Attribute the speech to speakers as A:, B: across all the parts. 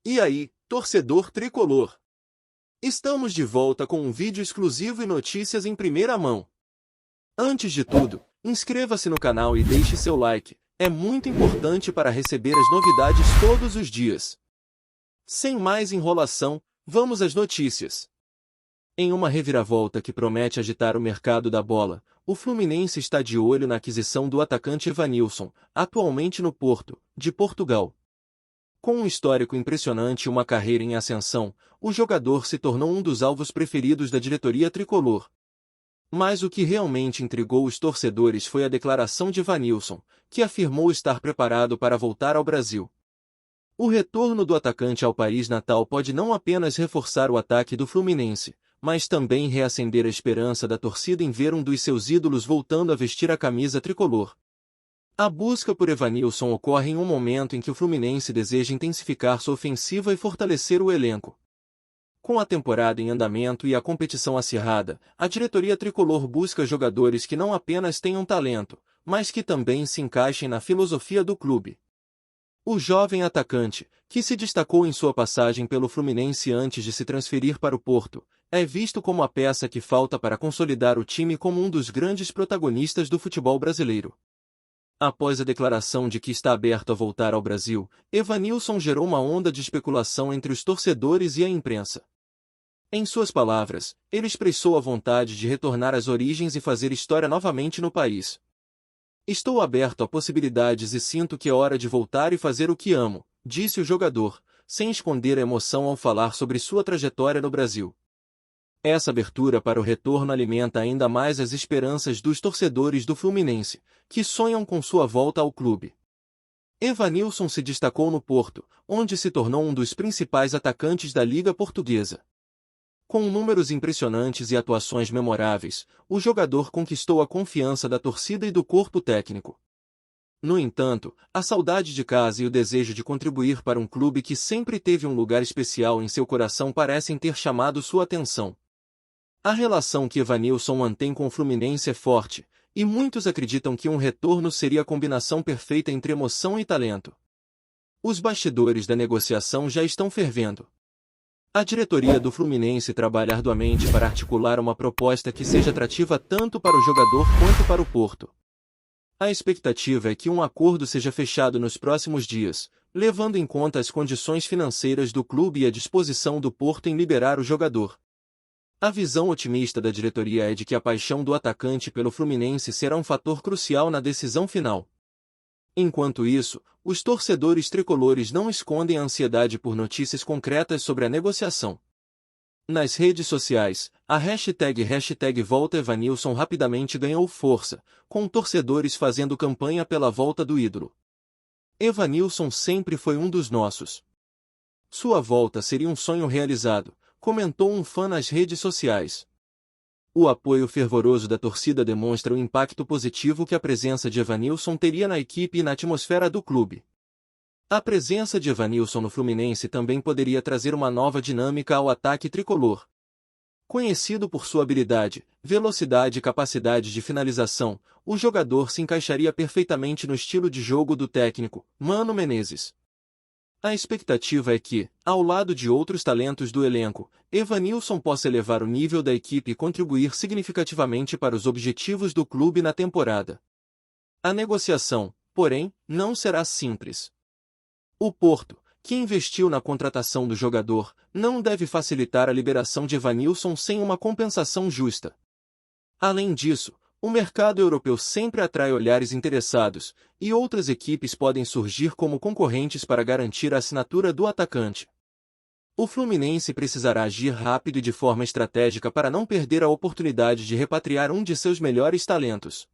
A: E aí, torcedor tricolor? Estamos de volta com um vídeo exclusivo e notícias em primeira mão. Antes de tudo, inscreva-se no canal e deixe seu like, é muito importante para receber as novidades todos os dias. Sem mais enrolação, vamos às notícias. Em uma reviravolta que promete agitar o mercado da bola, o Fluminense está de olho na aquisição do atacante Evanilson, atualmente no Porto, de Portugal. Com um histórico impressionante e uma carreira em ascensão, o jogador se tornou um dos alvos preferidos da diretoria tricolor. Mas o que realmente intrigou os torcedores foi a declaração de Evanilson, que afirmou estar preparado para voltar ao Brasil. O retorno do atacante ao país natal pode não apenas reforçar o ataque do Fluminense, mas também reacender a esperança da torcida em ver um dos seus ídolos voltando a vestir a camisa tricolor. A busca por Evanilson ocorre em um momento em que o Fluminense deseja intensificar sua ofensiva e fortalecer o elenco. Com a temporada em andamento e a competição acirrada, a diretoria tricolor busca jogadores que não apenas tenham talento, mas que também se encaixem na filosofia do clube. O jovem atacante, que se destacou em sua passagem pelo Fluminense antes de se transferir para o Porto, é visto como a peça que falta para consolidar o time como um dos grandes protagonistas do futebol brasileiro. Após a declaração de que está aberto a voltar ao Brasil, Evanilson gerou uma onda de especulação entre os torcedores e a imprensa. Em suas palavras, ele expressou a vontade de retornar às origens e fazer história novamente no país. "Estou aberto a possibilidades e sinto que é hora de voltar e fazer o que amo", disse o jogador, sem esconder a emoção ao falar sobre sua trajetória no Brasil. Essa abertura para o retorno alimenta ainda mais as esperanças dos torcedores do Fluminense, que sonham com sua volta ao clube. Evanilson se destacou no Porto, onde se tornou um dos principais atacantes da Liga Portuguesa. Com números impressionantes e atuações memoráveis, o jogador conquistou a confiança da torcida e do corpo técnico. No entanto, a saudade de casa e o desejo de contribuir para um clube que sempre teve um lugar especial em seu coração parecem ter chamado sua atenção. A relação que Evanilson mantém com o Fluminense é forte, e muitos acreditam que um retorno seria a combinação perfeita entre emoção e talento. Os bastidores da negociação já estão fervendo. A diretoria do Fluminense trabalha arduamente para articular uma proposta que seja atrativa tanto para o jogador quanto para o Porto. A expectativa é que um acordo seja fechado nos próximos dias, levando em conta as condições financeiras do clube e a disposição do Porto em liberar o jogador. A visão otimista da diretoria é de que a paixão do atacante pelo Fluminense será um fator crucial na decisão final. Enquanto isso, os torcedores tricolores não escondem a ansiedade por notícias concretas sobre a negociação. Nas redes sociais, a hashtag #VoltaEvanilson rapidamente ganhou força, com torcedores fazendo campanha pela volta do ídolo. "Evanilson sempre foi um dos nossos. Sua volta seria um sonho realizado", comentou um fã nas redes sociais. O apoio fervoroso da torcida demonstra o impacto positivo que a presença de Evanilson teria na equipe e na atmosfera do clube. A presença de Evanilson no Fluminense também poderia trazer uma nova dinâmica ao ataque tricolor. Conhecido por sua habilidade, velocidade e capacidade de finalização, o jogador se encaixaria perfeitamente no estilo de jogo do técnico, Mano Menezes. A expectativa é que, ao lado de outros talentos do elenco, Evanilson possa elevar o nível da equipe e contribuir significativamente para os objetivos do clube na temporada. A negociação, porém, não será simples. O Porto, que investiu na contratação do jogador, não deve facilitar a liberação de Evanilson sem uma compensação justa. Além disso, o mercado europeu sempre atrai olhares interessados, e outras equipes podem surgir como concorrentes para garantir a assinatura do atacante. O Fluminense precisará agir rápido e de forma estratégica para não perder a oportunidade de repatriar um de seus melhores talentos.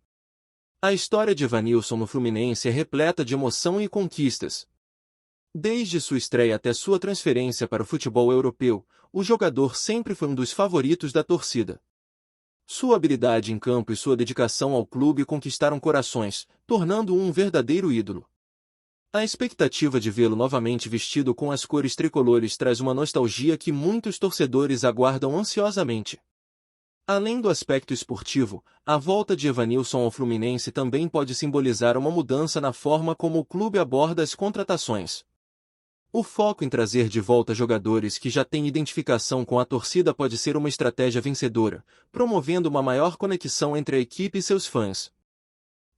A: A história de Evanilson no Fluminense é repleta de emoção e conquistas. Desde sua estreia até sua transferência para o futebol europeu, o jogador sempre foi um dos favoritos da torcida. Sua habilidade em campo e sua dedicação ao clube conquistaram corações, tornando-o um verdadeiro ídolo. A expectativa de vê-lo novamente vestido com as cores tricolores traz uma nostalgia que muitos torcedores aguardam ansiosamente. Além do aspecto esportivo, a volta de Evanilson ao Fluminense também pode simbolizar uma mudança na forma como o clube aborda as contratações. O foco em trazer de volta jogadores que já têm identificação com a torcida pode ser uma estratégia vencedora, promovendo uma maior conexão entre a equipe e seus fãs.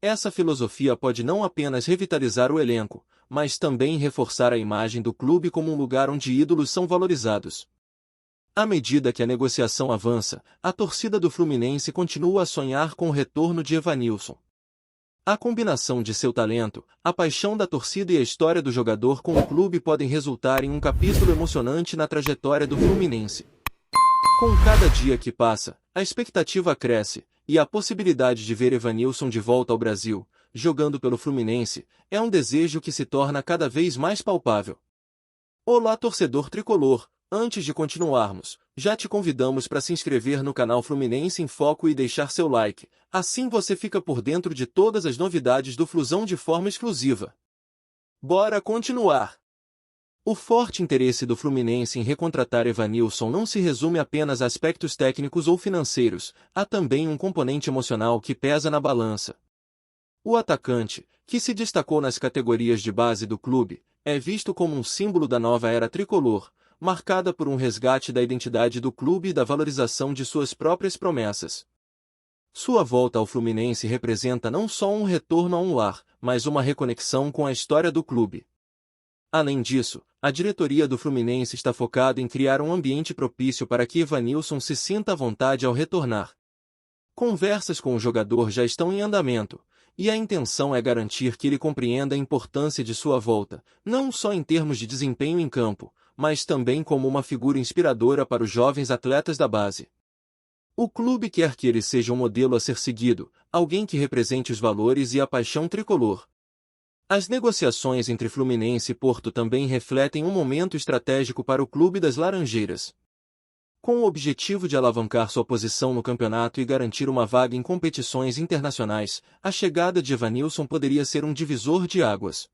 A: Essa filosofia pode não apenas revitalizar o elenco, mas também reforçar a imagem do clube como um lugar onde ídolos são valorizados. À medida que a negociação avança, a torcida do Fluminense continua a sonhar com o retorno de Evanilson. A combinação de seu talento, a paixão da torcida e a história do jogador com o clube podem resultar em um capítulo emocionante na trajetória do Fluminense. Com cada dia que passa, a expectativa cresce, e a possibilidade de ver Evanilson de volta ao Brasil, jogando pelo Fluminense, é um desejo que se torna cada vez mais palpável. Olá, torcedor tricolor! Antes de continuarmos, já te convidamos para se inscrever no canal Fluminense em Foco e deixar seu like, assim você fica por dentro de todas as novidades do Flusão de forma exclusiva. Bora continuar! O forte interesse do Fluminense em recontratar Evanilson não se resume apenas a aspectos técnicos ou financeiros, há também um componente emocional que pesa na balança. O atacante, que se destacou nas categorias de base do clube, é visto como um símbolo da nova era tricolor, marcada por um resgate da identidade do clube e da valorização de suas próprias promessas. Sua volta ao Fluminense representa não só um retorno a um lar, mas uma reconexão com a história do clube. Além disso, a diretoria do Fluminense está focada em criar um ambiente propício para que Evanilson se sinta à vontade ao retornar. Conversas com o jogador já estão em andamento, e a intenção é garantir que ele compreenda a importância de sua volta, não só em termos de desempenho em campo, mas também como uma figura inspiradora para os jovens atletas da base. O clube quer que ele seja um modelo a ser seguido, alguém que represente os valores e a paixão tricolor. As negociações entre Fluminense e Porto também refletem um momento estratégico para o Clube das Laranjeiras. Com o objetivo de alavancar sua posição no campeonato e garantir uma vaga em competições internacionais, a chegada de Evanilson poderia ser um divisor de águas.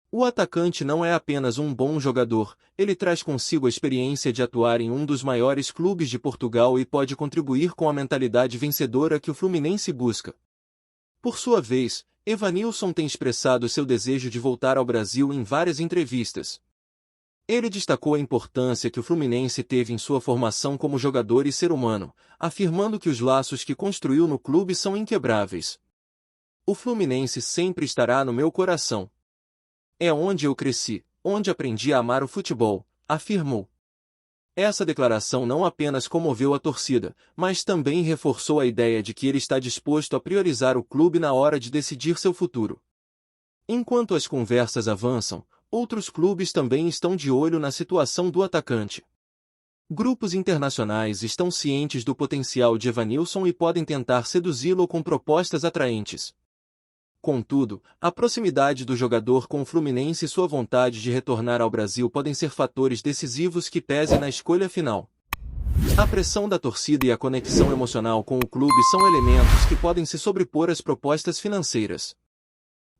A: O atacante não é apenas um bom jogador, ele traz consigo a experiência de atuar em um dos maiores clubes de Portugal e pode contribuir com a mentalidade vencedora que o Fluminense busca. Por sua vez, Evanilson tem expressado seu desejo de voltar ao Brasil em várias entrevistas. Ele destacou a importância que o Fluminense teve em sua formação como jogador e ser humano, afirmando que os laços que construiu no clube são inquebráveis. O Fluminense sempre estará no meu coração. É onde eu cresci, onde aprendi a amar o futebol, afirmou. Essa declaração não apenas comoveu a torcida, mas também reforçou a ideia de que ele está disposto a priorizar o clube na hora de decidir seu futuro. Enquanto as conversas avançam, outros clubes também estão de olho na situação do atacante. Grupos internacionais estão cientes do potencial de Evanilson e podem tentar seduzi-lo com propostas atraentes. Contudo, a proximidade do jogador com o Fluminense e sua vontade de retornar ao Brasil podem ser fatores decisivos que pesem na escolha final. A pressão da torcida e a conexão emocional com o clube são elementos que podem se sobrepor às propostas financeiras.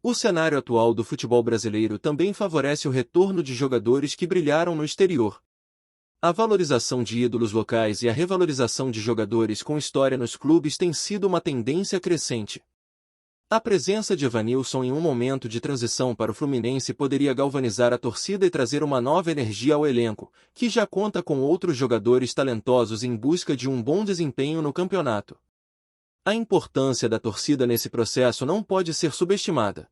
A: O cenário atual do futebol brasileiro também favorece o retorno de jogadores que brilharam no exterior. A valorização de ídolos locais e a revalorização de jogadores com história nos clubes tem sido uma tendência crescente. A presença de Evanilson em um momento de transição para o Fluminense poderia galvanizar a torcida e trazer uma nova energia ao elenco, que já conta com outros jogadores talentosos em busca de um bom desempenho no campeonato. A importância da torcida nesse processo não pode ser subestimada.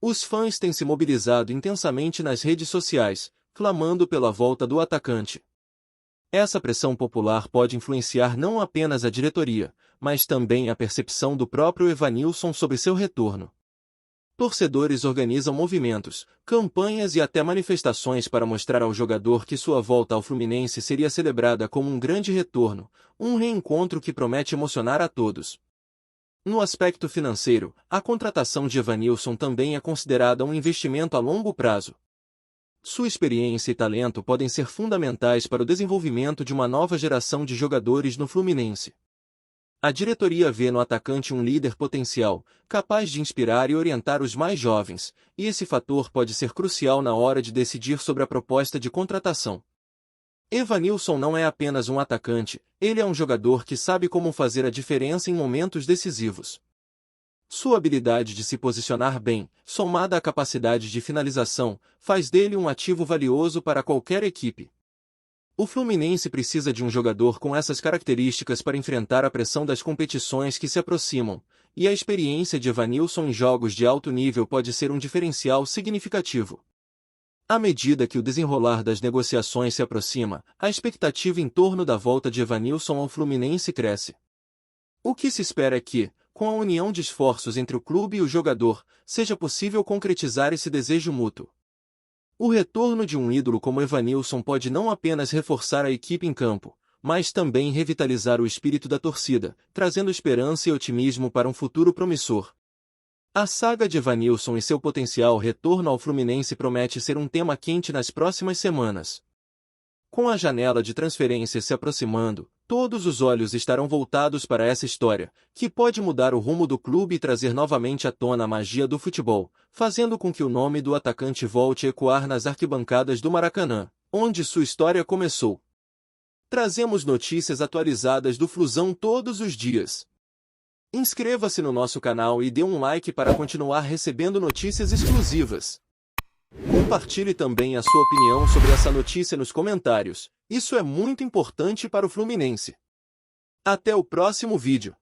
A: Os fãs têm se mobilizado intensamente nas redes sociais, clamando pela volta do atacante. Essa pressão popular pode influenciar não apenas a diretoria, mas também a percepção do próprio Evanilson sobre seu retorno. Torcedores organizam movimentos, campanhas e até manifestações para mostrar ao jogador que sua volta ao Fluminense seria celebrada como um grande retorno, um reencontro que promete emocionar a todos. No aspecto financeiro, a contratação de Evanilson também é considerada um investimento a longo prazo. Sua experiência e talento podem ser fundamentais para o desenvolvimento de uma nova geração de jogadores no Fluminense. A diretoria vê no atacante um líder potencial, capaz de inspirar e orientar os mais jovens, e esse fator pode ser crucial na hora de decidir sobre a proposta de contratação. Evanilson não é apenas um atacante, ele é um jogador que sabe como fazer a diferença em momentos decisivos. Sua habilidade de se posicionar bem, somada à capacidade de finalização, faz dele um ativo valioso para qualquer equipe. O Fluminense precisa de um jogador com essas características para enfrentar a pressão das competições que se aproximam, e a experiência de Evanilson em jogos de alto nível pode ser um diferencial significativo. À medida que o desenrolar das negociações se aproxima, a expectativa em torno da volta de Evanilson ao Fluminense cresce. O que se espera é que, com a união de esforços entre o clube e o jogador, seja possível concretizar esse desejo mútuo. O retorno de um ídolo como Evanilson pode não apenas reforçar a equipe em campo, mas também revitalizar o espírito da torcida, trazendo esperança e otimismo para um futuro promissor. A saga de Evanilson e seu potencial retorno ao Fluminense promete ser um tema quente nas próximas semanas. Com a janela de transferências se aproximando, todos os olhos estarão voltados para essa história, que pode mudar o rumo do clube e trazer novamente à tona a magia do futebol, fazendo com que o nome do atacante volte a ecoar nas arquibancadas do Maracanã, onde sua história começou. Trazemos notícias atualizadas do Flusão todos os dias. Inscreva-se no nosso canal e dê um like para continuar recebendo notícias exclusivas. Compartilhe também a sua opinião sobre essa notícia nos comentários, isso é muito importante para o Fluminense. Até o próximo vídeo.